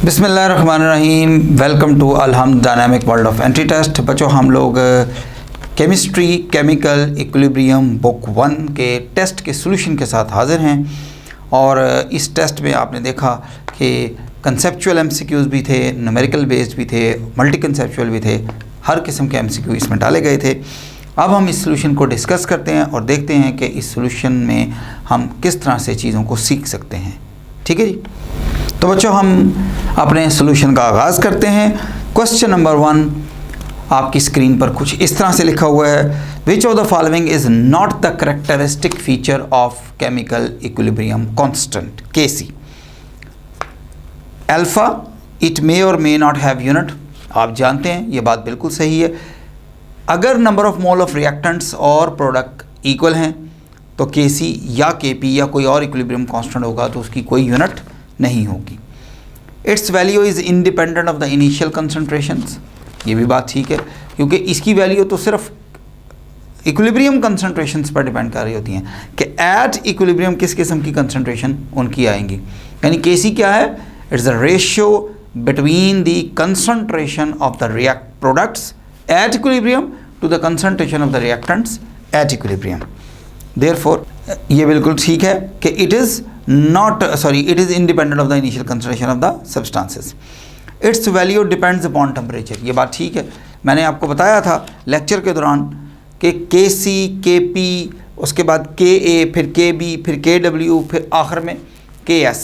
बिस्मिल्लाहिर्रहमानिर्रहीम। Welcome to Alhamd dynamic world of entry test. बच्चों, हम लोग केमिस्ट्री केमिकल इक्विलिब्रियम बुक 1 के टेस्ट के सॉल्यूशन के साथ हाज़िर हैं। और इस टेस्ट में आपने देखा कि कंसेप्चुअल एमसीक्यूज़ भी थे, न्यूमेरिकल बेस्ड भी थे, मल्टी कंसेप्चुअल भी थे, हर किस्म के एमसीक्यू इसमें डाले गए थे। अब हम इस सॉल्यूशन को डिस्कस करते हैं और देखते हैं कि इस सॉल्यूशन में हम किस तरह से चीज़ों को सीख सकते हैं। ठीक है जी। तो बच्चों, हम अपने सॉल्यूशन का आगाज़ करते हैं। क्वेश्चन नंबर 1 आपकी स्क्रीन पर कुछ इस तरह से लिखा हुआ है, which of the following is not the characteristic feature of chemical equilibrium constant Kc। Alpha it may और मे नॉट हैव यूनिट। आप जानते हैं ये बात बिल्कुल सही है। अगर number of mole of reactants और प्रोडक्ट इक्वल हैं तो Kc या Kp या कोई और इक्विलिब्रियम कांस्टेंट होगा तो उसकी कोई यूनिट नहीं होगी। It's value is independent of the initial concentrations. ये भी बात ठीक है, क्योंकि इसकी वैल्यू तो सिर्फ इक्विलिब्रियम कंसंट्रेशंस पर डिपेंड कर रही होती हैं कि एट इक्विलिब्रियम किस किस्म की कंसंट्रेशन उनकी आएंगी। यानी Kc क्या है? It's the ratio between the concentration of the products at equilibrium to the concentration of the reactants at equilibrium. Therefore ये बिल्कुल ठीक है कि it is independent of the initial concentration of the substances. Its value depends upon temperature. ये बात ठीक है। मैंने आपको बताया था लेक्चर के दौरान कि Kc, Kp, उसके बाद Ka, फिर Kb, फिर Kw, फिर आखिर में Ks,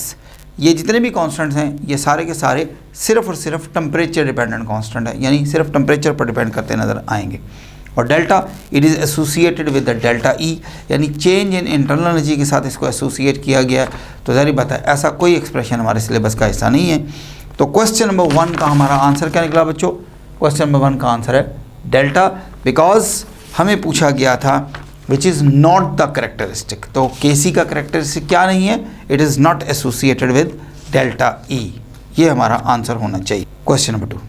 ये जितने भी कांस्टेंट्स हैं ये सारे के सारे सिर्फ और सिर्फ टेम्परेचर डिपेंडेंट कांस्टेंट है, यानी सिर्फ टेम्परेचर पर डिपेंड करते नज़र आएंगे। और delta it is associated with the delta E, यानी चेंज इन इंटरनल एनर्जी के साथ इसको एसोसिएट किया गया है। तो ज़ाहिर बात है ऐसा कोई एक्सप्रेशन हमारे सिलेबस का हिस्सा नहीं है। तो क्वेश्चन नंबर 1 का हमारा आंसर क्या निकला बच्चों? क्वेश्चन नंबर 1 का आंसर है डेल्टा, बिकॉज हमें पूछा गया था which is not the characteristic. तो Kc का करेक्टरिस्टिक क्या नहीं है? It is not associated with delta E. ये हमारा आंसर होना चाहिए। Question number 2,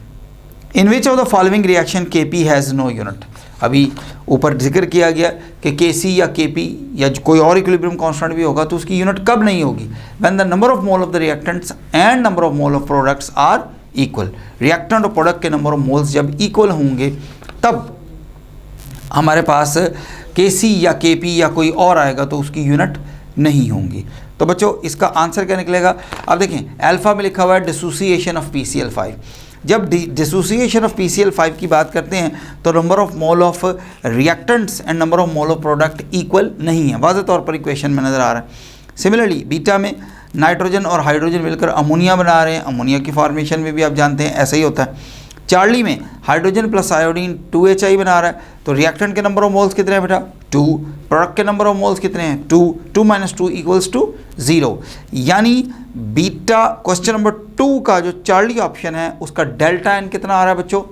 in which of the following reaction Kp has no unit. अभी ऊपर जिक्र किया गया कि Kc या Kp या कोई और इक्विलिब्रियम कांस्टेंट भी होगा तो उसकी यूनिट कब नहीं होगी? When the number of mole of the reactants and number of mole of products are equal. Reactant और प्रोडक्ट के नंबर ऑफ मोल्स जब इक्वल होंगे तब हमारे पास Kc या Kp या कोई और आएगा तो उसकी यूनिट नहीं होंगी। तो बच्चों, इसका आंसर क्या निकलेगा? अब देखें, अल्फ़ा में लिखा हुआ है डिसोसिएशन ऑफ PCl5। जब डिसोसिएशन ऑफ PCl5 की बात करते हैं तो number of mole of reactants and number of mole of product equal नहीं है, वाज़ेह तौर पर इक्वेशन में नज़र आ रहा है। सिमिलरली बीटा में नाइट्रोजन और हाइड्रोजन मिलकर अमोनिया बना रहे हैं। अमोनिया की फॉर्मेशन में भी आप जानते हैं ऐसा ही होता है। चार्ली में हाइड्रोजन प्लस आयोडीन 2Hi बना रहा है। तो रिएक्टेंट के नंबर ऑफ मोल्स कितने हैं बेटा? 2। प्रोडक्ट के नंबर ऑफ मोल्स कितने हैं? 2। 2 - 2 = 0। यानी बीटा क्वेश्चन नंबर 2 का जो चार्ली ऑप्शन है उसका डेल्टा एन कितना आ रहा है बच्चों?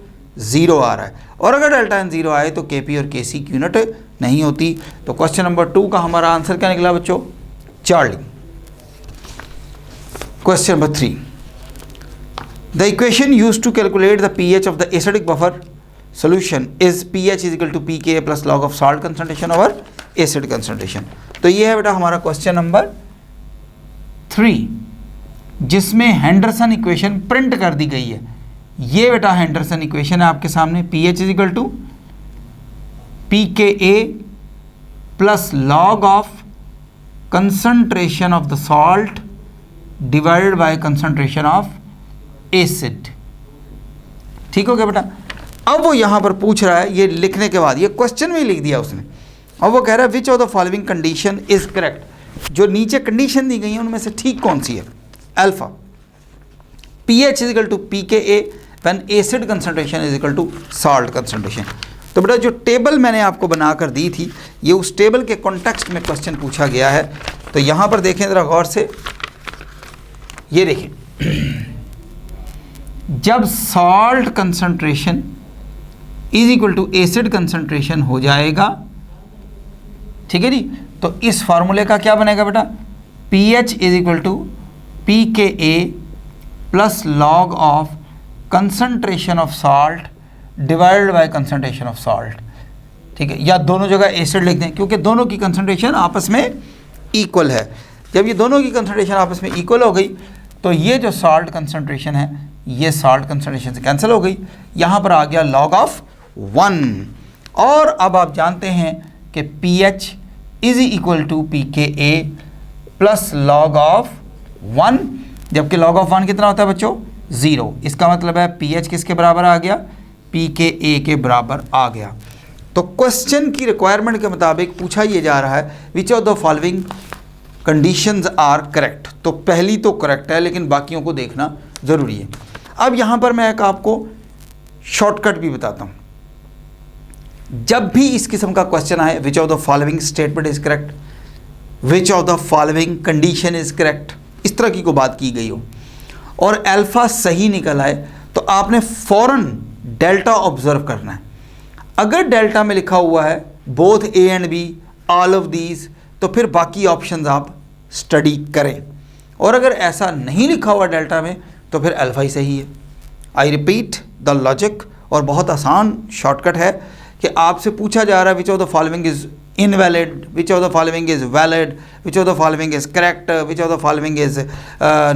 0 आ रहा है। और अगर डेल्टा एन 0 आए तो Kp और Kc की यूनिट नहीं होती। तो क्वेश्चन नंबर 2 का हमारा आंसर क्या निकला बच्चों? Charlie. Question number 3, the equation used to calculate the pH of the acidic buffer solution is pH = pKa plus log of salt concentration over acid concentration। तो ये है बेटा हमारा क्वेश्चन नंबर 3, जिसमें हेंडरसन इक्वेशन प्रिंट कर दी गई है। ये बेटा हेंडरसन इक्वेशन है आपके सामने। pH = pKa plus log of concentration of the salt divided by concentration of acid. ठीक हो गया बेटा? अब वो यहाँ पर पूछ रहा है, ये लिखने के बाद ये क्वेश्चन में ही लिख दिया उसने। अब वो कह रहा है which of the following condition is correct. जो नीचे कंडीशन दी गई है उनमें से ठीक कौन सी है? Alpha pH = pKa when acid concentration = salt concentration. तो बेटा जो टेबल मैंने आपको बनाकर दी थी ये उस टेबल के कॉन्टेक्स्ट में क्वेश्चन पूछा गया है। तो यहाँ पर देखें ज़रा गौर से, ये देखें, जब सॉल्ट कंसंट्रेशन = एसिड कंसंट्रेशन हो जाएगा, ठीक है जी, तो इस फार्मूले का क्या बनेगा बेटा? pH = pKa plus log of concentration of salt divided by concentration of salt. ठीक है, या दोनों जगह एसिड लिख दें क्योंकि दोनों की कंसंट्रेशन आपस में इक्वल है। जब ये दोनों की कंसंट्रेशन आपस में इक्वल हो गई तो ये जो साल्ट कंसंट्रेशन है ये साल्ट कंसंट्रेशन से कैंसिल हो गई, यहाँ पर आ गया log ऑफ 1। और अब आप जानते हैं कि pH is equal to pKa plus log of 1, जबकि log ऑफ 1 कितना होता है बच्चों 0। इसका मतलब है pH किसके बराबर आ गया, pKa के बराबर आ गया। तो क्वेश्चन की रिक्वायरमेंट के मुताबिक पूछा ये जा रहा है which of the following conditions are correct. तो पहली तो करेक्ट है लेकिन बाकियों को देखना ज़रूरी है। अब यहाँ पर मैं एक आपको शॉर्टकट भी बताता हूँ। जब भी इस किस्म का क्वेश्चन आए विच of the following statement is correct, which of the following condition is correct, इस तरह की को बात की गई हो और अल्फ़ा सही निकल आए तो आपने फ़ौरन डेल्टा ऑब्जर्व करना है। अगर डेल्टा में लिखा हुआ है both A and B, all of these, तो फिर बाकी ऑप्शंस आप स्टडी करें। और अगर ऐसा नहीं लिखा हुआ डेल्टा में तो फिर अल्फ़ा ही सही है। आई रिपीट द लॉजिक, और बहुत आसान शॉर्टकट है कि आपसे पूछा जा रहा है which of the following is invalid, which of the following is valid, which of the following is correct, which of the following is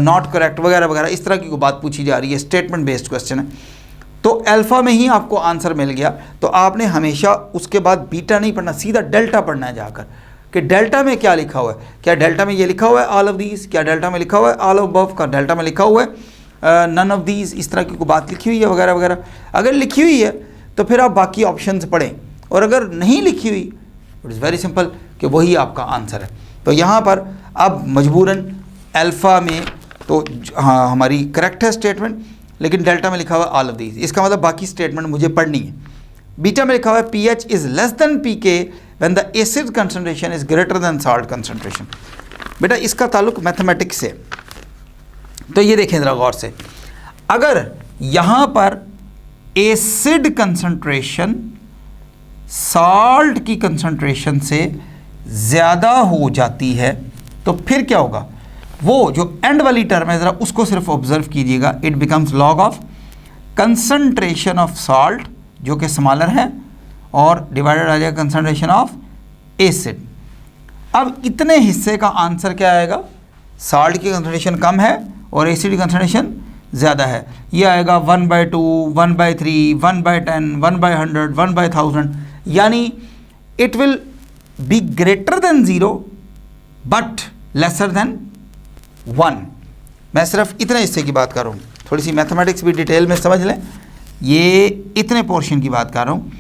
not correct, वगैरह वगैरह, इस तरह की बात पूछी जा रही है। स्टेटमेंट बेस्ड क्वेश्चन है तो अल्फ़ा में ही आपको आंसर मिल गया, तो आपने हमेशा उसके बाद बीटा नहीं पढ़ना, सीधा डेल्टा पढ़ना है जाकर कि डेल्टा में क्या लिखा हुआ है। क्या डेल्टा में ये लिखा हुआ है ऑल ऑफ दीज, क्या डेल्टा में लिखा हुआ है ऑल ऑफ अबव, का डेल्टा में लिखा हुआ है नन ऑफ दीज, इस तरह की कोई बात लिखी हुई है वगैरह वगैरह। अगर लिखी हुई है तो फिर आप बाकी ऑप्शंस पढ़ें, और अगर नहीं लिखी हुई इट इज़ वेरी सिंपल कि वही आपका आंसर है। तो यहाँ पर अब मजबूरन अल्फ़ा में तो हाँ हमारी करेक्ट है स्टेटमेंट, लेकिन डेल्टा में लिखा हुआ है ऑल ऑफ दीज, इसका मतलब बाकी स्टेटमेंट मुझे पढ़नी है। बीटा में लिखा हुआ है pH is less than pK when the acid concentration is greater than salt concentration. बेटा इसका ताल्लुक मैथमेटिक्स से, तो ये देखें ज़रा गौर से, अगर यहाँ पर एसिड कंसंट्रेशन साल्ट की कंसंट्रेशन से ज़्यादा हो जाती है तो फिर क्या होगा, वो जो एंड वाली टर्म है ज़रा उसको सिर्फ ऑब्जर्व कीजिएगा, it becomes log of concentration of salt जो कि स्मॉलर है और डिवाइडेड आ जाएगा कंसंट्रेशन ऑफ एसिड। अब इतने हिस्से का आंसर क्या आएगा, साल्ट की कंसंट्रेशन कम है और एसिड की कंसंट्रेशन ज़्यादा है, ये आएगा 1/2, 1/3, 1/10, 1/100, 1/1000, यानी it will be greater than 0 but lesser than 1। मैं सिर्फ इतने हिस्से की बात कर रहा हूँ, थोड़ी सी मैथमेटिक्स भी डिटेल में समझ लें। ये इतने पोर्शन की बात कर रहा हूँ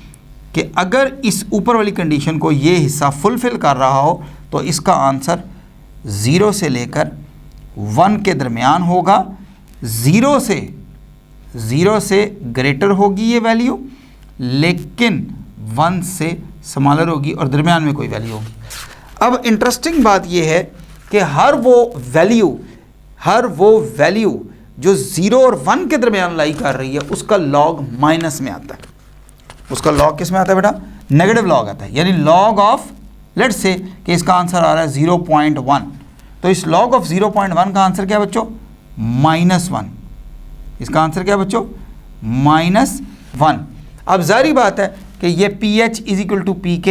कि अगर इस ऊपर वाली कंडीशन को ये हिस्सा फुलफ़िल कर रहा हो तो इसका आंसर 0 से लेकर 1 के दरमियान होगा। 0 से ग्रेटर होगी ये वैल्यू, लेकिन 1 से स्मॉलर होगी और दरमियान में कोई वैल्यू होगी। अब इंटरेस्टिंग बात ये है कि हर वो वैल्यू जो 0 और 1 के दरमियान लाई कर रही है उसका लॉग माइनस में आता है। उसका लॉग किस में आता है बेटा, नेगेटिव लॉग आता है, यानी लॉग ऑफ लेट्स से कि इसका आंसर आ रहा है 0.1, तो इस लॉग ऑफ 0.1 का आंसर क्या है बच्चों, -1। इसका आंसर क्या है बच्चों, -1। अब जारी बात है कि ये pH is equal to pK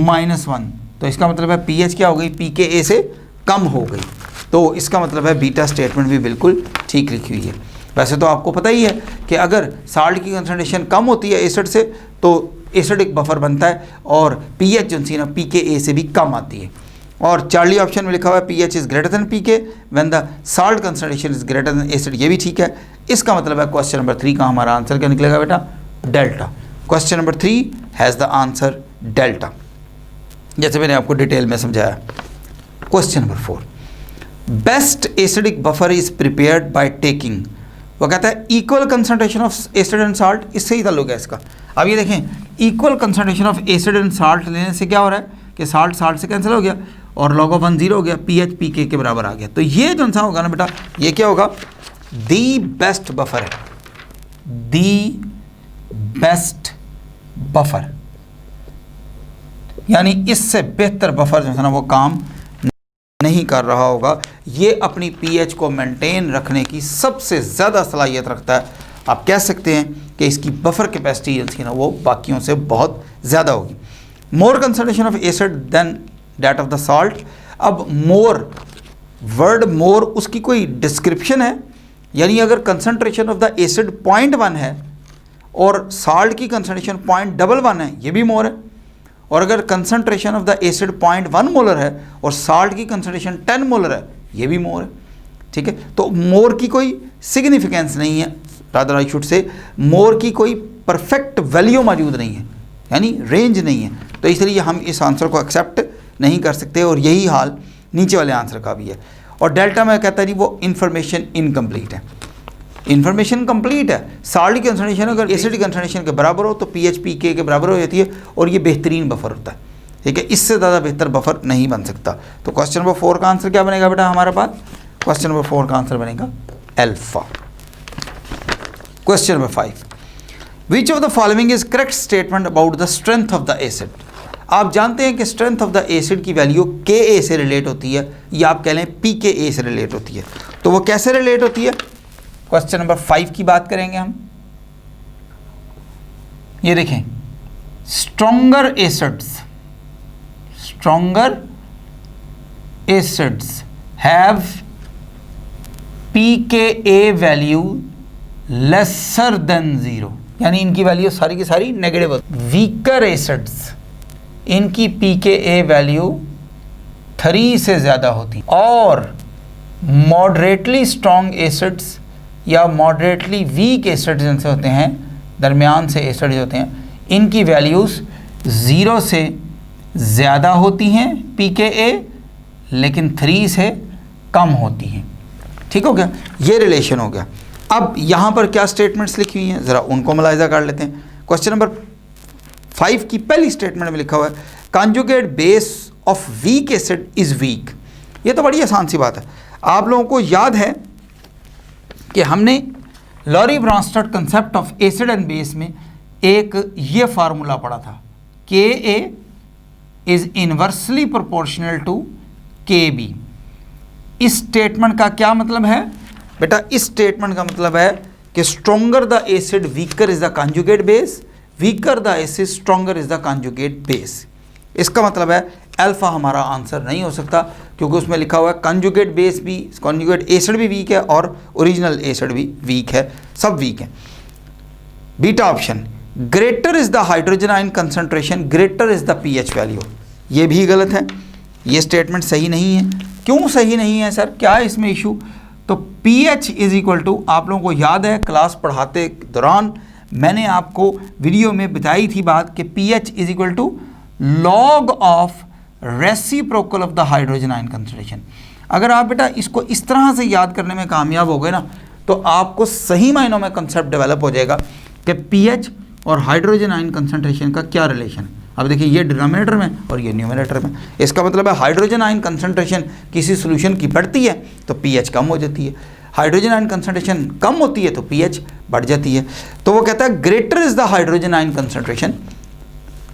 -1, तो इसका मतलब है pH क्या हो गई, pKa से कम हो गई, तो इसका मतलब है बीटा स्टेटमेंट भी बिल्कुल ठीक लिखी हुई है। वैसे तो आपको पता ही है कि अगर साल्ट की कंसंट्रेशन कम होती है एसिड से तो एसिडिक बफर बनता है और pH जो सी ना pKa से भी कम आती है। और चार्ली ऑप्शन में लिखा हुआ है pH is greater than pK when the salt concentration is greater than acid, ये भी ठीक है। इसका मतलब है क्वेश्चन नंबर 3 का हमारा आंसर क्या निकलेगा बेटा, delta. Question number 3 has the answer delta, जैसे मैंने आपको डिटेल में समझाया। Question number 4, best acidic buffer is prepared by taking, वो कहता है equal concentration of acid and salt, इससे ही ताल्लुक है इसका। अब ये देखें, equal concentration of acid and salt लेने से क्या हो रहा है कि साल्ट से कैंसिल हो गया और लॉग ऑफ 1 0 हो गया, pH pK के बराबर आ गया। तो ये जो सा होगा ना बेटा, ये क्या होगा, दी बेस्ट बफर है, दी बेस्ट बफर, यानी इससे बेहतर बफर जो है ना वो काम नहीं कर रहा होगा। ये अपनी pH को मेंटेन रखने की सबसे ज़्यादा सलाहियत रखता है। आप कह सकते हैं कि इसकी बफर कैपेसिटी जो थी ना वो बाकियों से बहुत ज़्यादा होगी। More concentration of acid than that of the salt, अब मोर वर्ड मोर उसकी कोई डिस्क्रिप्शन है, यानी अगर कंसंट्रेशन ऑफ द एसिड 0.1 है और साल्ट की कंसंट्रेशन 0.11 है, ये भी मोर है। और अगर concentration of the acid 0.1 molar है और साल्ट की कंसंट्रेशन 10 मोलर है, ये भी मोर है। ठीक है, तो मोर की कोई सिग्निफिकेंस नहीं है, रादर आई शुड से मोर की कोई परफेक्ट वैल्यू मौजूद नहीं है, यानी रेंज नहीं है। तो इसलिए हम इस आंसर को एक्सेप्ट नहीं कर सकते, और यही हाल नीचे वाले आंसर का भी है। और डेल्टा में कहता नहीं, वो इन्फॉर्मेशन इनकम्प्लीट है। इन्फॉर्मेशन कंप्लीट है, साल्ट की कंसंट्रेशन अगर एसिड की कंसंट्रेशन के बराबर हो तो पीएच पीके के बराबर हो जाती है, और ये बेहतरीन बफर होता है। ठीक है, इससे ज़्यादा बेहतर बफर नहीं बन सकता। तो क्वेश्चन नंबर 4 का आंसर क्या बनेगा बेटा हमारे पास? क्वेश्चन नंबर 4 का आंसर बनेगा alpha. Question number 5, which of the following is correct statement about the strength of the acid. आप जानते हैं कि स्ट्रेंथ ऑफ द एसिड की वैल्यू Ka से रिलेट होती है, या आप कह लें Pka से रिलेट होती है। तो वो कैसे रिलेट होती है? क्वेश्चन नंबर 5 की बात करेंगे हम। ये देखें, stronger acids have Pka value lesser than 0, यानी इनकी वैल्यू सारी की सारी नेगेटिव होती है। वीकर एसिड्स, इनकी Pka वैल्यू 3 से ज़्यादा होती, और मॉडरेटली स्ट्रॉन्ग एसिड्स या मॉडरेटली वीक एसिड्स जिनसे होते हैं, दरमियान से एसिड्स होते हैं, इनकी वैल्यूज़ 0 से ज़्यादा होती हैं Pka, लेकिन 3 से कम होती हैं। ठीक हो गया, ये रिलेशन हो गया। अब यहाँ पर क्या स्टेटमेंट्स लिखी हुई हैं, ज़रा उनको मुलाहिजा कर लेते हैं। क्वेश्चन नंबर 5 की पहली स्टेटमेंट में लिखा हुआ है conjugate base of weak acid is week. ये तो बड़ी आसान सी बात है। आप लोगों को याद है कि हमने Lowry Bronsted concept of acid and base में एक ये फार्मूला पढ़ा था, Ka is inversely proportional to Kb। इस स्टेटमेंट का क्या मतलब है बेटा? इस स्टेटमेंट का मतलब है कि stronger the acid weaker is the conjugate base, weaker the acid stronger is the conjugate base. इसका मतलब है अल्फा हमारा आंसर नहीं हो सकता, क्योंकि उसमें लिखा हुआ है कॉन्जुगेट बेस भी, कॉन्जुगेट एसिड भी वीक है और ओरिजिनल एसिड भी वीक है, सब वीक है। Beta option, greater is the hydrogen ion concentration, greater is the pH value, ये भी गलत है। ये स्टेटमेंट सही नहीं है। क्यों सही नहीं है सर, क्या है इसमें इशू? तो pH इज इक्वल टू, आप लोगों को याद है क्लास पढ़ाते दौरान मैंने आपको वीडियो में बताई थी बात कि pH is equal to log of reciprocal of the hydrogen ion concentration. अगर आप बेटा इसको इस तरह से याद करने में कामयाब हो गए ना, तो आपको सही मायनों में कंसेप्ट डेवलप हो जाएगा कि pH और हाइड्रोजन आयन कंसंट्रेशन का क्या रिलेशन है। अब देखिए, ये डिनोमिनेटर में और ये न्यूमरेटर में, इसका मतलब है हाइड्रोजन आयन कंसंट्रेशन किसी सॉल्यूशन की बढ़ती है तो pH कम हो जाती है, हाइड्रोजन आयन कंसंट्रेशन कम होती है तो pH बढ़ जाती है। तो वो कहता है greater is the hydrogen ion concentration,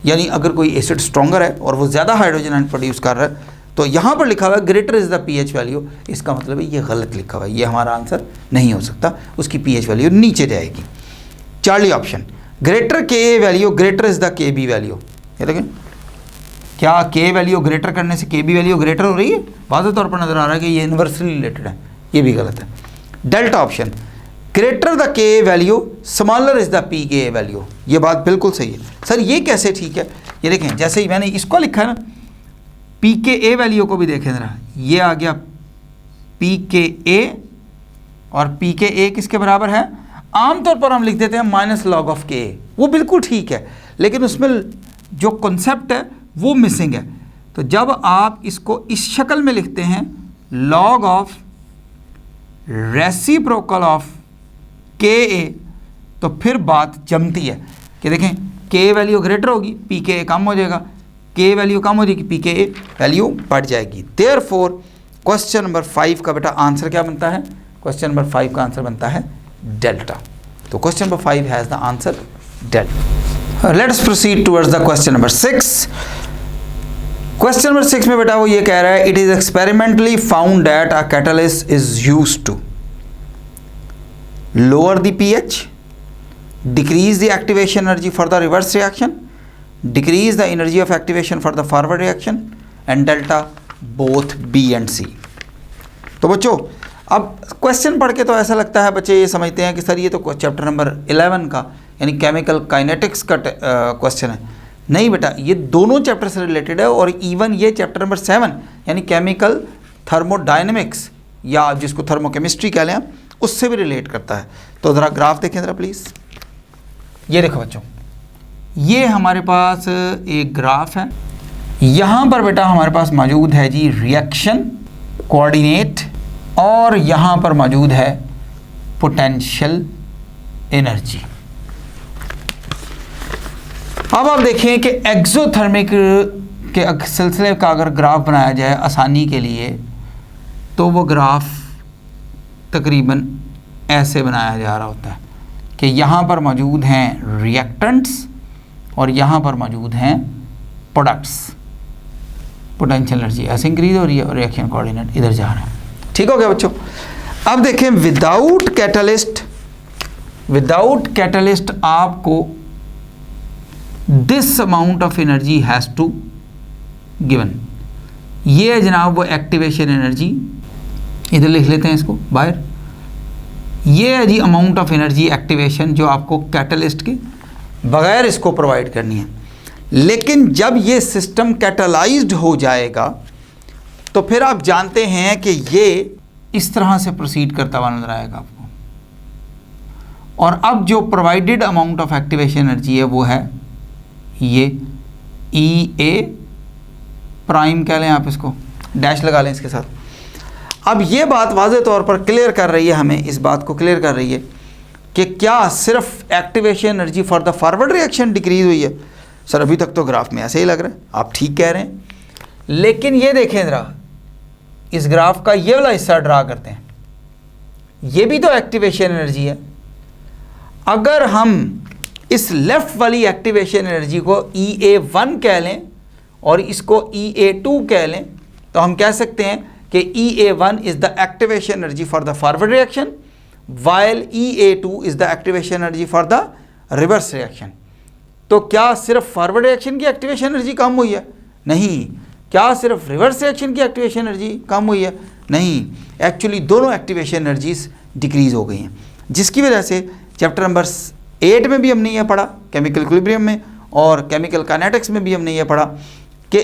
यानी अगर कोई एसिड स्ट्रॉन्गर है और वो ज़्यादा हाइड्रोजन आयन प्रोड्यूस कर रहा है, तो यहाँ पर लिखा हुआ है greater is the pH value, इसका मतलब है ये गलत लिखा हुआ है, ये हमारा आंसर नहीं हो सकता, उसकी pH वैल्यू नीचे जाएगी। Charlie option, greater Ka value greater is the Kb value. ये देखें, क्या K वैल्यू ग्रेटर करने से Kb वैल्यू ग्रेटर हो रही है? वाज़ेह तौर पर नजर आ रहा है कि ये इन्वर्सली रिलेटेड है, ये भी गलत है। Delta option, greater the Ka value smaller is the Pka value, ये बात बिल्कुल सही है। सर ये कैसे ठीक है? ये देखें, जैसे ही मैंने इसको लिखा है ना, Pka वैल्यू को भी देखें ज़रा, ये आ गया Pka और Pka किसके बराबर है? आमतौर पर हम लिख देते हैं माइनस लॉग ऑफ Ka, वो बिल्कुल ठीक है, लेकिन उसमें जो कॉन्सेप्ट है वो मिसिंग है। तो जब आप इसको इस शक्ल में लिखते हैं, log of reciprocal of Ka, तो फिर बात जमती है कि देखें Ka वैल्यू ग्रेटर होगी, Pka कम हो जाएगा, K वैल्यू कम हो जाएगी, Pka वैल्यू बढ़ जाएगी। देयरफॉर क्वेश्चन नंबर 5 का बेटा आंसर क्या बनता है? क्वेश्चन नंबर 5 का आंसर बनता है डेल्टा। तो question number 5 has the answer delta. Let's proceed towards the question number 6। Question number 6 में बेटा वो ये कह रहा है, it is experimentally found that a catalyst is used to lower the pH, decrease the activation energy for the reverse reaction, decrease the energy of activation for the forward reaction, and delta both B and C। तो बच्चों अब question पढ़ के तो ऐसा लगता है बच्चे ये समझते हैं कि सर ये तो चैप्टर नंबर 11 का यानी केमिकल काइनेटिक्स का क्वेश्चन है। नहीं बेटा, ये दोनों चैप्टर से रिलेटेड है और इवन ये चैप्टर नंबर 7 यानी केमिकल थर्मोडायनेमिक्स या जिसको थर्मोकेमिस्ट्री कह लें उससे भी रिलेट करता है। तो ज़रा ग्राफ देखें ज़रा प्लीज़। ये देखो बच्चों, ये हमारे पास एक ग्राफ है। यहाँ पर बेटा हमारे पास मौजूद है जी रिएक्शन कोऑर्डिनेट और यहाँ पर मौजूद है पोटेंशियल एनर्जी। अब आप देखें कि एक्सोथर्मिक के सिलसिले का अगर ग्राफ बनाया जाए आसानी के लिए तो वो ग्राफ तकरीबन ऐसे बनाया जा रहा होता है कि यहाँ पर मौजूद हैं रिएक्टेंट्स और यहाँ पर मौजूद हैं प्रोडक्ट्स। पोटेंशियल एनर्जी ऐसे इंक्रीज हो रही है और रिएक्शन कोऑर्डिनेट इधर जा रहा है। ठीक हो गया बच्चों। अब देखें विदाउट कैटलिस्ट आपको this amount of energy has to given. ये है जनाब वो एक्टिवेशन एनर्जी, इधर लिख लेते हैं इसको बाहर। ये है जी अमाउंट ऑफ एनर्जी एक्टिवेशन जो आपको कैटलिस्ट के बगैर इसको प्रोवाइड करनी है। लेकिन जब ये सिस्टम कैटलाइज्ड हो जाएगा तो फिर आप जानते हैं कि ये इस तरह से प्रोसीड करता हुआ नजर आएगा आपको। और अब जो provided amount of activation energy है वो है ये E A प्राइम कह लें, आप इसको डैश लगा लें इसके साथ। अब ये बात वाज़े तौर पर क्लियर कर रही है, हमें इस बात को क्लियर कर रही है कि क्या सिर्फ activation energy for the forward reaction decrease हुई है। सर अभी तक तो ग्राफ में ऐसे ही लग रहा है, आप ठीक कह रहे हैं, लेकिन ये देखें ज़रा इस ग्राफ का ये वाला हिस्सा ड्रा करते हैं, ये भी तो एक्टिवेशन एनर्जी है। अगर हम इस लेफ्ट वाली एक्टिवेशन एनर्जी को EA1 कह लें और इसको EA2 कह लें तो हम कह सकते हैं कि EA1 is the activation energy for the forward reaction while EA2 is the activation energy for the reverse reaction. तो क्या सिर्फ फॉरवर्ड रिएक्शन की एक्टिवेशन एनर्जी कम हुई है? नहीं। क्या सिर्फ रिवर्स रिएक्शन की एक्टिवेशन एनर्जी कम हुई है? नहीं। एक्चुअली दोनों एक्टिवेशन एनर्जीज डिक्रीज हो गई हैं, जिसकी वजह से चैप्टर नंबर 8 में भी हमने ये पढ़ा केमिकल इक्विलिब्रियम में और केमिकल काइनेटिक्स में भी हमने ये पढ़ा कि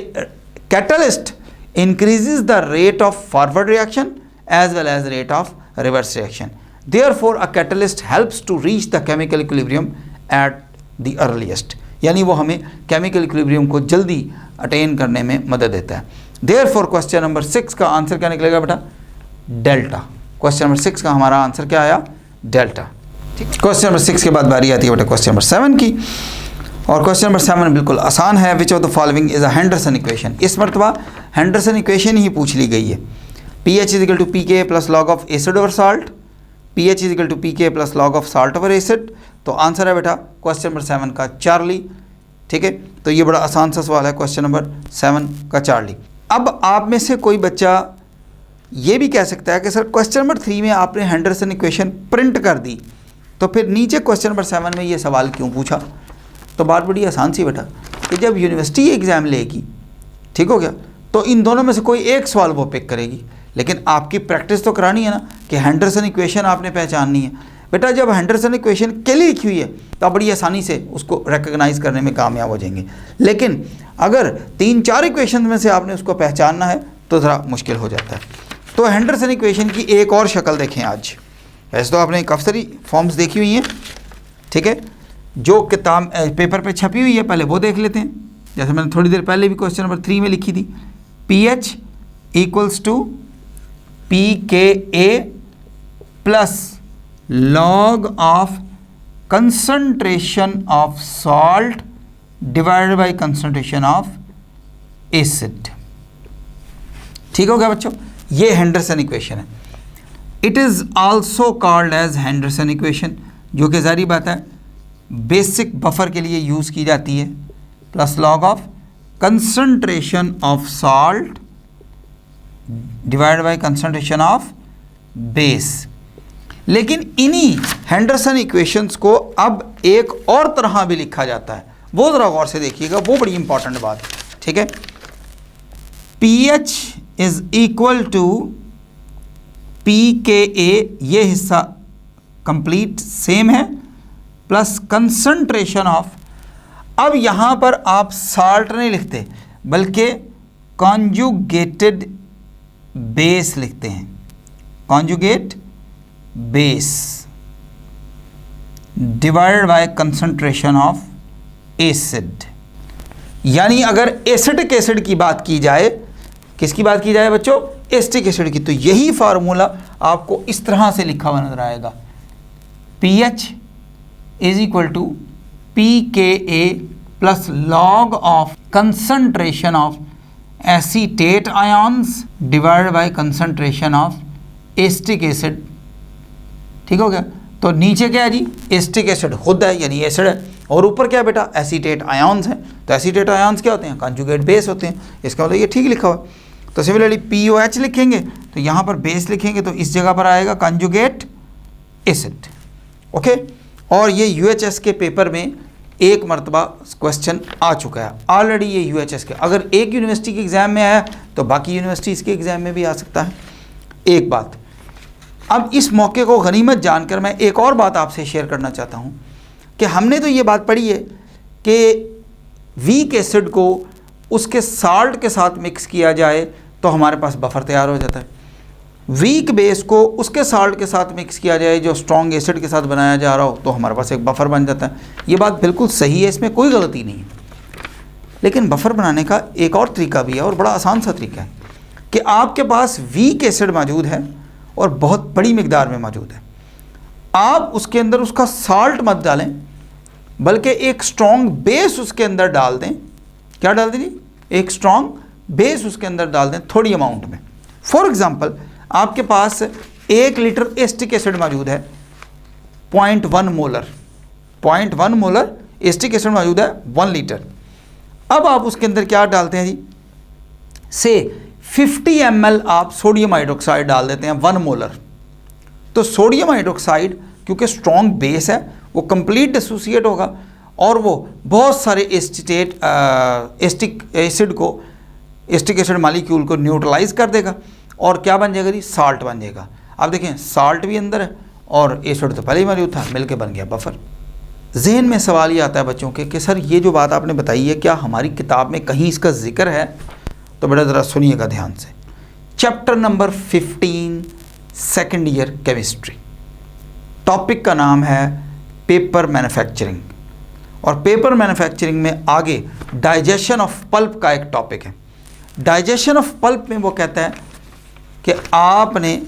catalyst increases the rate of forward reaction as well as rate of reverse reaction. Therefore, a catalyst helps to reach the chemical equilibrium at the earliest. यानी वो हमें chemical equilibrium को जल्दी अटेन करने में मदद देता है। Therefore, क्वेश्चन नंबर 6 का आंसर क्या निकलेगा बेटा? डेल्टा। क्वेश्चन नंबर 6 का हमारा आंसर क्या आया? डेल्टा। ठीक। क्वेश्चन नंबर 6 के बाद बारी आती है बेटा क्वेश्चन नंबर 7 की, और क्वेश्चन नंबर 7 बिल्कुल आसान है। Which of the following is a Henderson equation. इस मरतबा हेंडरसन इक्वेशन ही पूछ ली गई है। pH is equal to PK plus log of acid over salt, pH is equal to PK plus log of salt over acid. तो answer है बेटा question number 7 का Charlie. ठीक है, तो ये बड़ा आसान सा सवाल है क्वेश्चन नंबर 7 का चार्ली। अब आप में से कोई बच्चा ये भी कह सकता है कि सर क्वेश्चन नंबर 3 में आपने हेंडरसन इक्वेशन प्रिंट कर दी, तो फिर नीचे क्वेश्चन नंबर 7 में ये सवाल क्यों पूछा? तो बात बड़ी आसान सी बेटा कि जब यूनिवर्सिटी एग्ज़ाम लेगी, ठीक हो गया, तो इन दोनों में से कोई एक सवाल वो पिक करेगी, लेकिन आपकी प्रैक्टिस तो करानी है ना कि हेंडरसन इक्वेशन आपने पहचाननी है। बेटा जब हेंडरसन इक्वेशन के लिए लिखी हुई है तो आप बड़ी आसानी से उसको रिकग्नाइज करने में कामयाब हो जाएंगे, लेकिन अगर 3-4 इक्वेशन में से आपने उसको पहचानना है तो ज़रा मुश्किल हो जाता है। तो हेंडरसन इक्वेशन की एक और शक्ल देखें आज। वैसे तो आपने काफ़ी सारी फॉर्म्स देखी हुई हैं, ठीक है, जो किताब पेपर पे छपी हुई है पहले वो देख लेते हैं। जैसे मैंने थोड़ी देर पहले भी क्वेश्चन नंबर 3 में लिखी थी, pH equals to pKa plus log of concentration of salt divided by concentration of acid. ठीक हो गया बच्चों, ये हेंडरसन इक्वेशन है। It is also called as Henderson equation, जो कि ज़ाहिर बात है बेसिक बफर के लिए यूज़ की जाती है, plus log of concentration of salt divide by concentration of base. लेकिन इन्हीं हेंडरसन इक्वेशंस को अब एक और तरह भी लिखा जाता है, वो ज़रा गौर से देखिएगा, वो बड़ी इंपॉर्टेंट बात है। ठीक है, pH is equal to pKa ये हिस्सा कंप्लीट सेम है प्लस कंसंट्रेशन ऑफ, अब यहाँ पर आप साल्ट नहीं लिखते बल्कि कॉन्जुगेटेड बेस लिखते हैं, conjugate base divided by concentration of acid. यानी अगर एसिटिक एसिड की बात की जाए, किसकी बात की जाए बच्चों, एसिटिक एसिड की, तो यही फार्मूला आपको इस तरह से लिखा हुआ नजर आएगा, pH is equal to pKa plus log of concentration of acetate ions divided by concentration of acetic acid. ठीक हो गया। तो नीचे क्या है जी, एसिटिक एसिड खुद है यानी एसिड है, और ऊपर क्या है बेटा, एसीटेट आयंस हैं। तो एसीटेट आयंस क्या होते हैं, कॉन्जुगेट बेस होते हैं। इसका मतलब ये ठीक लिखा हुआ है। तो सिमिलरली POH लिखेंगे तो यहाँ पर बेस लिखेंगे तो इस जगह पर आएगा कॉन्जुगेट एसिड। ओके, और ये UHS के पेपर में एक मरतबा क्वेश्चन आ चुका है ऑलरेडी। ये UHS के अगर एक यूनिवर्सिटी के एग्ज़ाम में आया तो बाकी यूनिवर्सिटीज़ के एग्ज़ाम में भी आ सकता है। एक बात, अब इस मौके को गनीमत जानकर मैं एक और बात आपसे शेयर करना चाहता हूँ कि हमने तो ये बात पढ़ी है कि वीक एसिड को उसके साल्ट के साथ मिक्स किया जाए तो हमारे पास बफर तैयार हो जाता है, वीक बेस को उसके साल्ट के साथ मिक्स किया जाए जो स्ट्रॉन्ग एसिड के साथ बनाया जा रहा हो तो हमारे पास एक बफर बन जाता है। ये बात बिल्कुल सही है, इसमें कोई गलती नहीं है। लेकिन बफर बनाने का एक और तरीका भी है और बड़ा आसान सा तरीका है कि आपके पास वीक एसिड मौजूद है और बहुत बड़ी मिकदार में मौजूद है, आप उसके अंदर उसका साल्ट मत डालें बल्कि एक स्ट्रॉन्ग बेस उसके अंदर डाल दें। क्या डाल दें जी, एक स्ट्रॉन्ग बेस उसके अंदर डाल दें थोड़ी अमाउंट में। फॉर एग्जांपल आपके पास 1 लीटर एसिटिक एसिड मौजूद है, 0.1 मोलर, 0.1 मोलर एसिटिक एसिड मौजूद है 1 लीटर। अब आप उसके अंदर क्या डालते हैं जी, से 50 ml आप सोडियम हाइड्रोक्साइड डाल देते हैं 1 मोलर। तो सोडियम हाइड्रोक्साइड क्योंकि स्ट्रॉन्ग बेस है वो कंप्लीट डिसोसिएट होगा और वो बहुत सारे एसिटिक एसिड को, एसिटिक एसिड मॉलिक्यूल को न्यूट्रलाइज कर देगा और क्या बन जाएगा जी, साल्ट बन जाएगा। आप देखें साल्ट भी अंदर है और एसिड तो पहले ही मौजूद था, मिलके बन गया बफर। जहन में सवाल ये आता है बच्चों के कि सर ये जो बात आपने बताई है क्या हमारी किताब में कहीं इसका जिक्र है? तो बेटा ज़रा सुनिएगा ध्यान से। Chapter number 15 second year chemistry, topic का नाम है पेपर मैन्युफैक्चरिंग, और पेपर मैन्युफैक्चरिंग में आगे डाइजेशन ऑफ पल्प का एक टॉपिक है। डाइजेशन ऑफ पल्प में वो कहता है कि आपने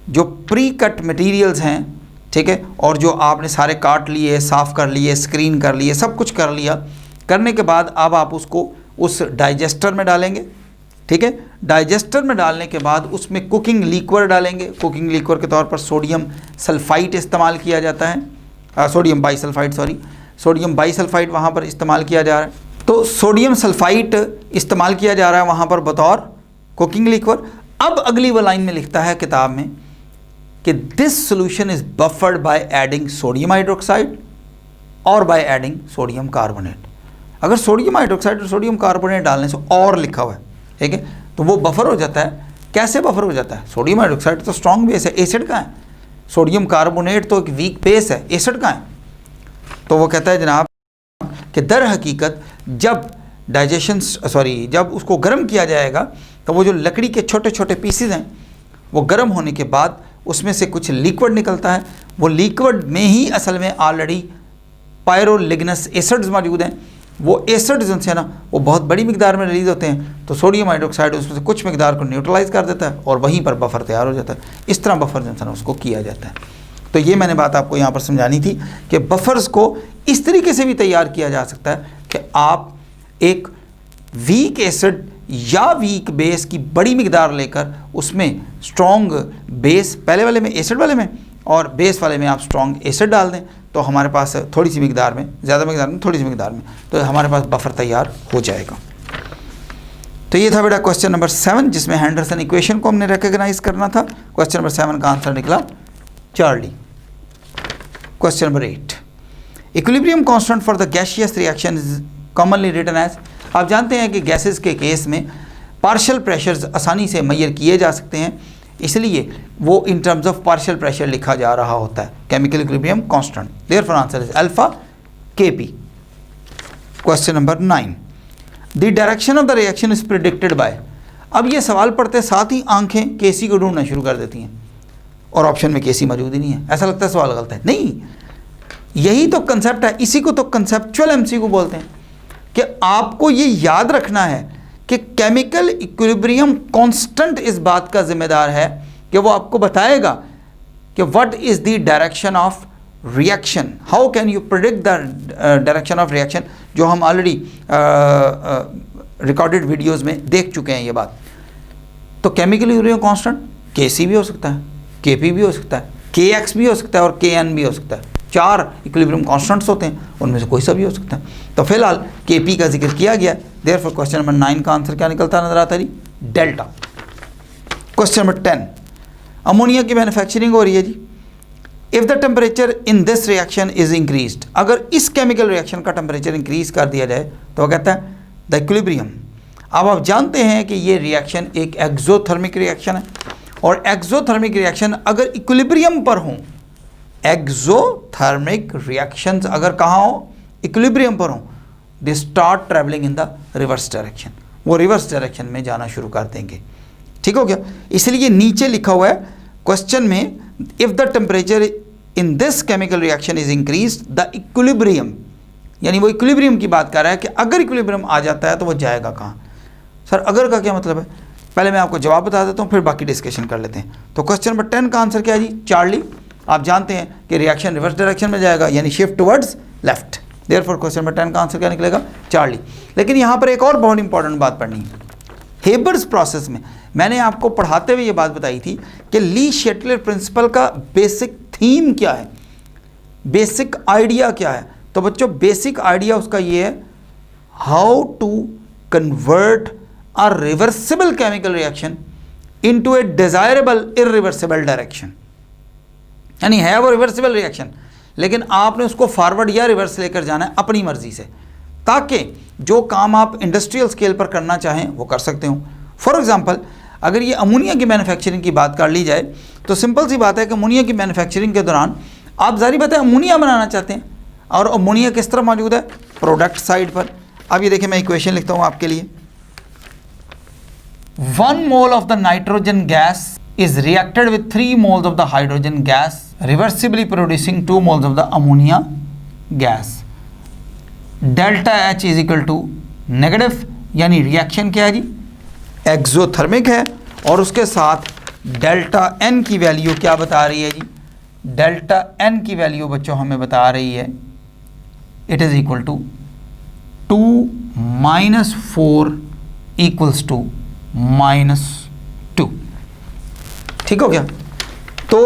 जो प्री कट मटेरियल्स हैं, ठीक है, और जो आपने सारे काट लिए, साफ़ कर लिए, स्क्रीन कर लिए, सब कुछ कर लिया, करने के बाद अब आप उसको उस डाइजेस्टर में डालेंगे। ठीक है, डाइजेस्टर में डालने के बाद उसमें कुकिंग लिक्विड डालेंगे। कुकिंग लिक्विड के तौर पर सोडियम सल्फाइड इस्तेमाल किया जाता है, सोडियम बाईसल्फाइड, सॉरी सोडियम बाईसल्फाइड वहाँ पर इस्तेमाल किया जा रहा है। तो सोडियम सल्फाइड इस्तेमाल किया जा रहा है वहाँ पर बतौर कुकिंग लिक्विड। अब अगली वो लाइन में लिखता है किताब में कि this solution is buffered by adding sodium hydroxide और बाय एडिंग सोडियम कार्बोनेट। अगर सोडियम हाइड्रोक्साइड और सोडियम कार्बोनेट डालने से और लिखा हुआ है, ठीक है, तो वो बफर हो जाता है। कैसे बफर हो जाता है? सोडियम हाइड्रोक्साइड तो स्ट्रॉन्ग बेस है, एसिड का है, सोडियम कार्बोनेट तो एक वीक बेस है, एसिड का है। तो वो कहता है जनाब कि दर हकीकत जब जब उसको गर्म किया जाएगा तो वो जो लकड़ी के छोटे छोटे पीसेस हैं वो गर्म होने के बाद उसमें से कुछ लिक्विड निकलता है। वो लिक्विड में ही असल में ऑलरेडी पायरोलिग्नस एसिड्स मौजूद हैं। वो एसिड्स उनसे ना वो बहुत बड़ी मिकदार में रिलीज होते हैं, तो सोडियम हाइड्रोक्साइड उसमें से कुछ मिकदार को न्यूट्रलाइज कर देता है और वहीं पर बफर तैयार हो जाता है। इस तरह बफर जो है ना उसको किया जाता है। तो ये मैंने बात आपको यहाँ पर समझानी थी कि बफर्स को इस तरीके से भी तैयार किया जा सकता है कि आप एक वीक एसिड या वीक बेस की बड़ी मिकदार लेकर उसमें स्ट्रॉन्ग बेस, पहले वाले में एसिड वाले में और बेस वाले में आप स्ट्रॉन्ग एसिड डाल दें तो हमारे पास थोड़ी सी मिकदार में, ज़्यादा मिकदार में, थोड़ी सी मिकदार में, तो हमारे पास बफर तैयार हो जाएगा। तो ये था बेटा क्वेश्चन नंबर 7 जिसमें हैंडरसन इक्वेशन को हमने रिकॉग्नाइज करना था। क्वेश्चन नंबर 7 का आंसर निकला Charlie. Question number 8, equilibrium constant for the gaseous reaction is commonly written as. आप जानते हैं कि गैसेस के केस में पार्शियल प्रेशर्स आसानी से मैयर किए जा सकते हैं। इसलिए वो in terms of partial pressure लिखा जा रहा होता है, chemical equilibrium constant. Therefore answer is alpha Kp। Question number 9, the direction of the reaction is predicted by. अब ये सवाल पढ़ते साथ ही आंखें Kc को ढूंढना शुरू कर देती हैं और ऑप्शन में Kc मौजूद ही नहीं है। ऐसा लगता है सवाल गलत है, नहीं, यही तो कंसेप्ट है, इसी को तो कंसेप्चुअल एमसीक्यू बोलते हैं कि आपको ये याद रखना है कि केमिकल इक्विलिब्रियम कांस्टेंट इस बात का जिम्मेदार है कि वो आपको बताएगा कि what is the direction of reaction, how can you predict the direction of reaction, जो हम ऑलरेडी रिकॉर्डेड वीडियोस में देख चुके हैं ये बात। तो केमिकल इक्विलिब्रियम कांस्टेंट Kc भी हो सकता है, Kp भी हो सकता है, Kx भी हो सकता है और Kn भी हो सकता है। 4 इक्विलिब्रियम कांस्टेंट्स होते हैं, उनमें से कोई सा भी हो सकता है। तो फिलहाल Kp का जिक्र किया गया, देयरफॉर क्वेश्चन नंबर 9 का आंसर क्या निकलता नजर आता है? डेल्टा। क्वेश्चन नंबर 10, अमोनिया की मैन्युफैक्चरिंग हो रही है जी। If the temperature in this reaction is increased, अगर इस केमिकल रिएक्शन का टेम्परेचर इंक्रीज कर दिया जाए तो कहता है द इक्विलिब्रियम। अब आप जानते हैं कि ये रिएक्शन एक एक्सोथर्मिक रिएक्शन है, और एक्सोथर्मिक रिएक्शन अगर इक्विलिब्रियम पर हों, एक्सोथर्मिक रिएक्शंस अगर कहाँ हो, इक्विलिब्रियम पर हों, they start travelling in the reverse direction, वो रिवर्स डायरेक्शन में जाना शुरू कर देंगे। ठीक हो गया? इसलिए नीचे लिखा हुआ है क्वेश्चन में, if the temperature in this chemical reaction is increased the equilibrium, यानी वो इक्विलिब्रियम की बात कर रहा है कि अगर इक्विलिब्रियम आ जाता है तो वो जाएगा कहाँ। सर अगर का क्या मतलब है? पहले मैं आपको जवाब बता देता हूँ, फिर बाकी डिस्कशन कर लेते हैं। तो क्वेश्चन नंबर 10 का आंसर क्या है जी? चार्ली। आप जानते हैं कि रिएक्शन रिवर्स डायरेक्शन में जाएगा, यानी shift towards left. Therefore question number 10 का आंसर क्या निकलेगा? चार्ली। लेकिन यहाँ पर एक और बहुत इंपॉर्टेंट बात पढ़नी है। हेबर्स प्रोसेस में मैंने आपको पढ़ाते हुए ये बात बताई थी कि ली शेटलर प्रिंसिपल का बेसिक थीम क्या है, बेसिक आइडिया क्या है। तो बच्चों बेसिक आइडिया उसका ये है, how to convert a reversible chemical reaction into a desirable irreversible direction. यानी है वो रिवर्सिबल रिएक्शन, लेकिन आपने उसको फॉरवर्ड या रिवर्स लेकर जाना है अपनी मर्जी से, ताकि जो काम आप इंडस्ट्रियल स्केल पर करना चाहें वो कर सकते हो। फॉर एग्जांपल अगर ये अमोनिया की मैन्युफैक्चरिंग की बात कर ली जाए तो सिंपल सी बात है कि अमोनिया की मैन्युफैक्चरिंग के दौरान आप जारी बात है अमोनिया बनाना चाहते हैं, और अमोनिया किस तरह मौजूद है? प्रोडक्ट साइड पर। अब ये देखिए मैं इक्वेशन लिखता हूँ आपके लिए। 1 मोल of the nitrogen gas is reacted with 3 moles of the hydrogen gas, reversibly producing 2 moles of the ammonia gas. Delta H is equal to negative, यानी रिएक्शन क्या है जी? एक्सोथर्मिक है, और उसके साथ डेल्टा N की वैल्यू क्या बता रही है जी? डेल्टा N की वैल्यू बच्चों हमें बता रही है it is equal to 2 - 4 equals to -2। ठीक हो गया? तो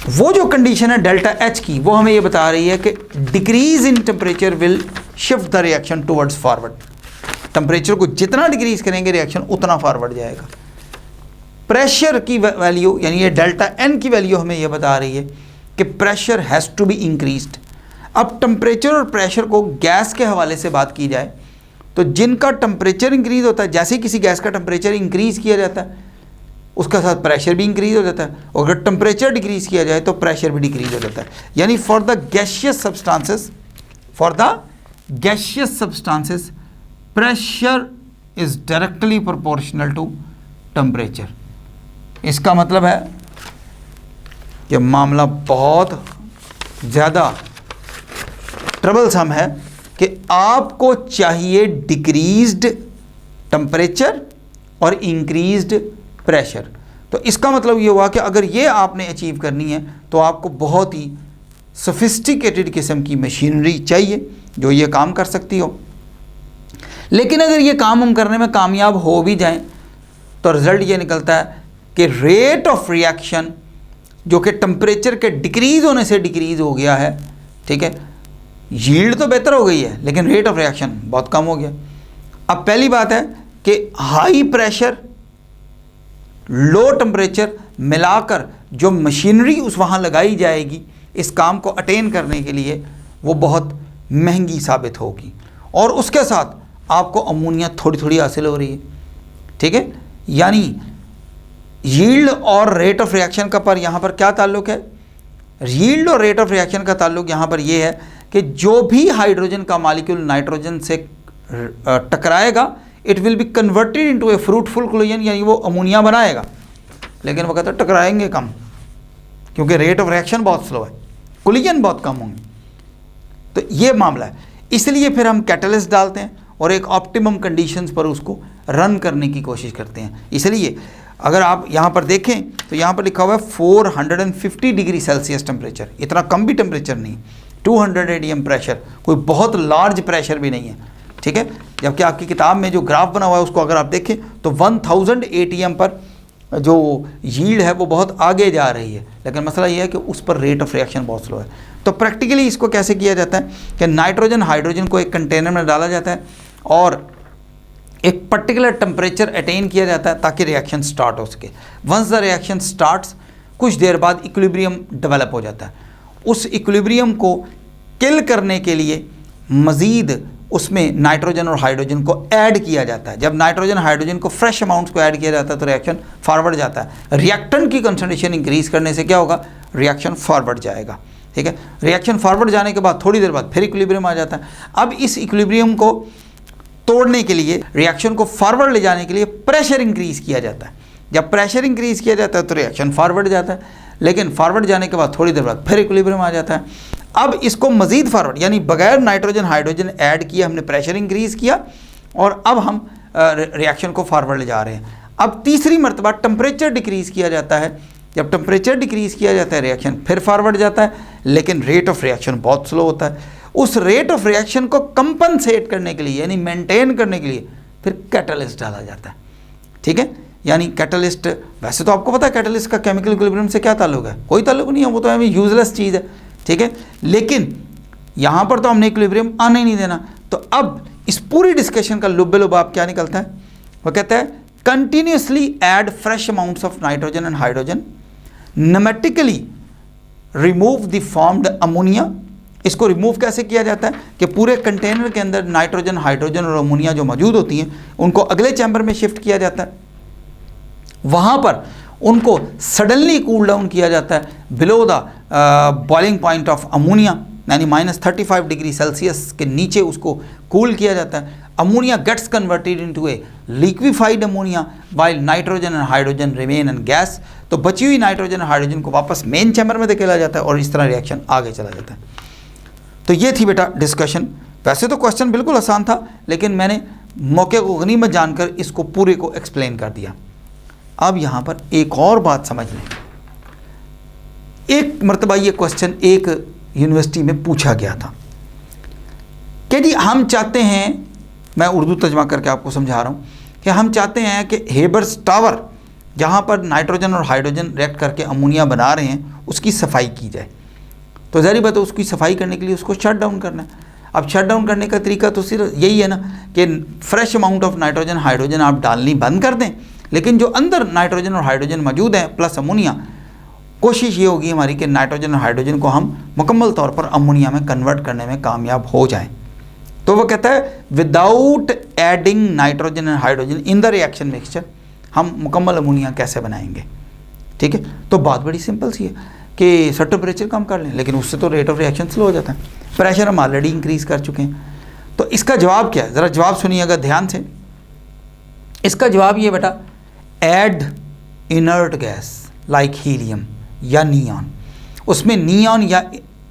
वो जो कंडीशन है डेल्टा H की, वो हमें ये बता रही है कि decrease in temperature will shift the reaction towards forward. Temperature को जितना डिक्रीज करेंगे रिएक्शन उतना फॉरवर्ड जाएगा। प्रेशर की वैल्यू, यानी ये डेल्टा N की वैल्यू हमें ये बता रही है कि pressure has to be increased. अब टेम्परेचर और प्रेशर को गैस के हवाले से बात की जाए तो जिनका टेम्परेचर इंक्रीज होता है, जैसे किसी गैस का टेम्परेचर इंक्रीज किया जाता है उसका साथ प्रेशर भी इंक्रीज हो जाता है, और अगर टेम्परेचर डिक्रीज किया जाए तो प्रेशर भी डिक्रीज हो जाता है। यानी for the gaseous substances pressure is directly proportional to temperature. इसका मतलब है कि मामला बहुत ज़्यादा ट्रबलसम है कि आपको चाहिए डिक्रीज्ड टेम्परेचर और इंक्रीज्ड प्रेशर। तो इसका मतलब ये हुआ कि अगर ये आपने अचीव करनी है तो आपको बहुत ही सोफिस्टिकेटेड किस्म की मशीनरी चाहिए जो ये काम कर सकती हो। लेकिन अगर ये काम हम करने में कामयाब हो भी जाएं तो रिज़ल्ट ये निकलता है कि रेट ऑफ रिएक्शन जो कि टेम्परेचर के डिक्रीज़ होने से डिक्रीज़ हो गया है, ठीक है, यील्ड तो बेहतर हो गई है लेकिन रेट ऑफ रिएक्शन बहुत कम हो गया। अब पहली बात है कि हाई प्रेशर लो टेम्परेचर मिलाकर जो मशीनरी उस वहाँ लगाई जाएगी इस काम को अटेन करने के लिए वो बहुत महंगी साबित होगी, और उसके साथ आपको अमोनिया थोड़ी थोड़ी हासिल हो रही है। ठीक है, यानी यील्ड और रेट ऑफ रिएक्शन का पर यहाँ पर क्या ताल्लुक है? यील्ड और रेट ऑफ रिएक्शन का ताल्लुक यहाँ पर ये है कि जो भी हाइड्रोजन का मॉलिक्यूल नाइट्रोजन से टकराएगा it will be converted into a fruitful collision, यानी वो अमोनिया बनाएगा, लेकिन वो कहते हैं टकराएंगे कम क्योंकि रेट ऑफ रिएक्शन बहुत स्लो है, कोलिजन बहुत कम होंगे। तो ये मामला है, इसलिए फिर हम कैटलिस्ट डालते हैं और एक ऑप्टिमम कंडीशंस पर उसको रन करने की कोशिश करते हैं। इसलिए अगर आप यहाँ पर देखें तो यहाँ पर लिखा हुआ है 450 डिग्री सेल्सियस टेम्परेचर, इतना कम भी टेम्परेचर नहीं, 200 एटीएम प्रेशर, कोई बहुत लार्ज प्रेशर भी नहीं है, ठीक है। जबकि आपकी किताब में जो ग्राफ बना हुआ है उसको अगर आप देखें तो 1000 एटीएम पर जो यील्ड है वो बहुत आगे जा रही है, लेकिन मसला ये है कि उस पर रेट ऑफ रिएक्शन बहुत स्लो है। तो प्रैक्टिकली इसको कैसे किया जाता है कि नाइट्रोजन हाइड्रोजन को एक कंटेनर में डाला जाता है और एक पर्टिकुलर टेम्परेचर अटेन किया जाता है ताकि रिएक्शन स्टार्ट हो सके। वंस द रिएक्शन स्टार्ट्स, कुछ देर बाद इक्विलिब्रियम डेवलप हो जाता है। उस इक्विलिब्रियम को किल करने के लिए मज़ीद उसमें नाइट्रोजन और हाइड्रोजन को ऐड किया जाता है। जब नाइट्रोजन हाइड्रोजन को फ्रेश अमाउंट्स को ऐड किया जाता है तो रिएक्शन फॉरवर्ड जाता है। रिएक्टेंट की कंसंट्रेशन इंक्रीज करने से क्या होगा, रिएक्शन फॉरवर्ड जाएगा, ठीक है। रिएक्शन फॉरवर्ड जाने के बाद थोड़ी देर बाद फिर इक्विलिब्रियम आ जाता है। अब इस इक्विलिब्रियम को तोड़ने के लिए, रिएक्शन को फॉरवर्ड ले जाने के लिए प्रेशर इंक्रीज किया जाता है। जब प्रेशर इंक्रीज किया जाता है तो रिएक्शन फॉरवर्ड जाता है, लेकिन फॉरवर्ड जाने के बाद थोड़ी देर बाद फिर इक्विलिब्रियम आ जाता है। अब इसको मज़ीद फॉरवर्ड, यानी बगैर नाइट्रोजन हाइड्रोजन ऐड किया हमने प्रेशर इंक्रीज़ किया और अब हम रिएक्शन को फॉरवर्ड ले जा रहे हैं। अब तीसरी मरतबा टेम्परेचर डिक्रीज़ किया जाता है। जब टेम्परेचर डिक्रीज़ किया जाता है रिएक्शन फिर फॉरवर्ड जाता है, लेकिन रेट ऑफ रिएक्शन बहुत स्लो होता है। उस रेट ऑफ रिएक्शन को कंपनसेट करने के लिए, यानी मेंटेन करने के लिए फिर कैटलिस्ट डाला जाता है, ठीक है। यानी कैटलिस्ट, वैसे तो आपको पता है कैटलिस्ट का केमिकल इक्विलिब्रियम से क्या ताल्लुक है, कोई ताल्लुक नहीं है, वो तो हमें यूजलेस चीज़ है, ठीक है। लेकिन यहाँ पर तो हमने इक्विलिब्रियम आने ही नहीं देना। तो अब इस पूरी डिस्कशन का लुब्बे लुबाब क्या निकलता है, वो कहता है continuously add fresh amounts of nitrogen and hydrogen, pneumatically remove the formed ammonia. इसको रिमूव कैसे किया जाता है कि पूरे कंटेनर के अंदर नाइट्रोजन हाइड्रोजन और अमोनिया जो मौजूद होती हैं उनको अगले चैम्बर में शिफ्ट किया जाता है, वहाँ पर उनको सडनली कूल डाउन किया जाता है below the boiling point of ammonia, यानी -35 डिग्री सेल्सियस के नीचे उसको कूल किया जाता है। Ammonia gets converted into a liquefied ammonia while nitrogen and hydrogen remain and gas. तो बची हुई नाइट्रोजन और हाइड्रोजन को वापस मेन चैम्बर में धकेला जाता है और इस तरह रिएक्शन आगे चला जाता है। तो ये थी बेटा डिस्कशन। वैसे तो क्वेश्चन बिल्कुल आसान था, लेकिन मैंने मौके को गनीमत जानकर इसको पूरे को एक्सप्लेन कर दिया। अब यहाँ पर एक और बात समझ लें। एक मरतबा ये क्वेश्चन एक यूनिवर्सिटी में पूछा गया था कि जी हम चाहते हैं, मैं उर्दू तर्जमा करके आपको समझा रहा हूँ, कि हम चाहते हैं कि हेबर्स टावर जहाँ पर नाइट्रोजन और हाइड्रोजन रिएक्ट करके अमोनिया बना रहे हैं उसकी सफाई की जाए। तो ज़ाहिर बात है उसकी सफाई करने के लिए उसको शट डाउन करना है। अब शट डाउन करने का तरीका तो सिर्फ यही है ना कि fresh amount of nitrogen hydrogen आप डालनी बंद कर दें, लेकिन जो अंदर नाइट्रोजन और हाइड्रोजन मौजूद हैं प्लस अमोनिया, कोशिश ये होगी हमारी कि नाइट्रोजन और हाइड्रोजन को हम मुकम्मल तौर पर अमोनिया में कन्वर्ट करने में कामयाब हो जाएं। तो वो कहता है without adding nitrogen and hydrogen in the reaction mixture हम मुकम्मल अमोनिया कैसे बनाएंगे, ठीक है। तो बात बड़ी सिंपल सी है कि सर टेम्परेचर कम कर लें, लेकिन उससे तो रेट ऑफ रिएक्शन स्लो हो जाता है, प्रेशर हम ऑलरेडी इंक्रीज़ कर चुके हैं। तो इसका जवाब क्या है, ज़रा जवाब सुनिएगा ध्यान से। इसका जवाब ये बेटा, add inert gas like helium या नियॉन, उसमें नियॉन या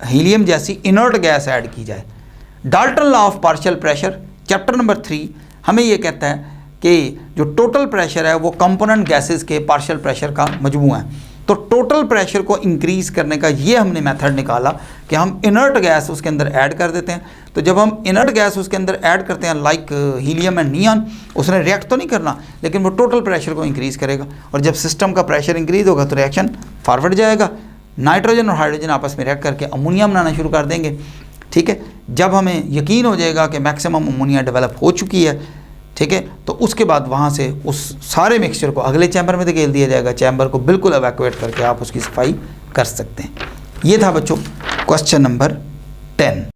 हीलियम जैसी इनर्ट गैस ऐड की जाए। Dalton law of partial pressure chapter number 3 हमें ये कहता है कि जो टोटल प्रेशर है वो कंपोनेंट गैसेस के पार्शियल प्रेशर का मजमू है। तो टोटल प्रेशर को इंक्रीज़ करने का ये हमने मेथड निकाला कि हम इनर्ट गैस उसके अंदर ऐड कर देते हैं। तो जब हम इनर्ट गैस उसके अंदर ऐड करते हैं लाइक हीलियम एंड नियॉन, उसने रिएक्ट तो नहीं करना, लेकिन वो टोटल प्रेशर को इंक्रीज़ करेगा, और जब सिस्टम का प्रेशर इंक्रीज़ होगा तो रिएक्शन फॉरवर्ड जाएगा, नाइट्रोजन और हाइड्रोजन आपस में रिएक्ट करके अमोनिया बनाना शुरू कर देंगे, ठीक है। जब हमें यकीन हो जाएगा कि मैक्सिमम अमोनिया डेवलप हो चुकी है, ठीक है, तो उसके बाद वहाँ से उस सारे मिक्सचर को अगले चैम्बर में धकेल दिया जाएगा। चैम्बर को बिल्कुल एवैक्यूएट करके आप उसकी सफाई कर सकते हैं। ये था बच्चों क्वेश्चन नंबर 10।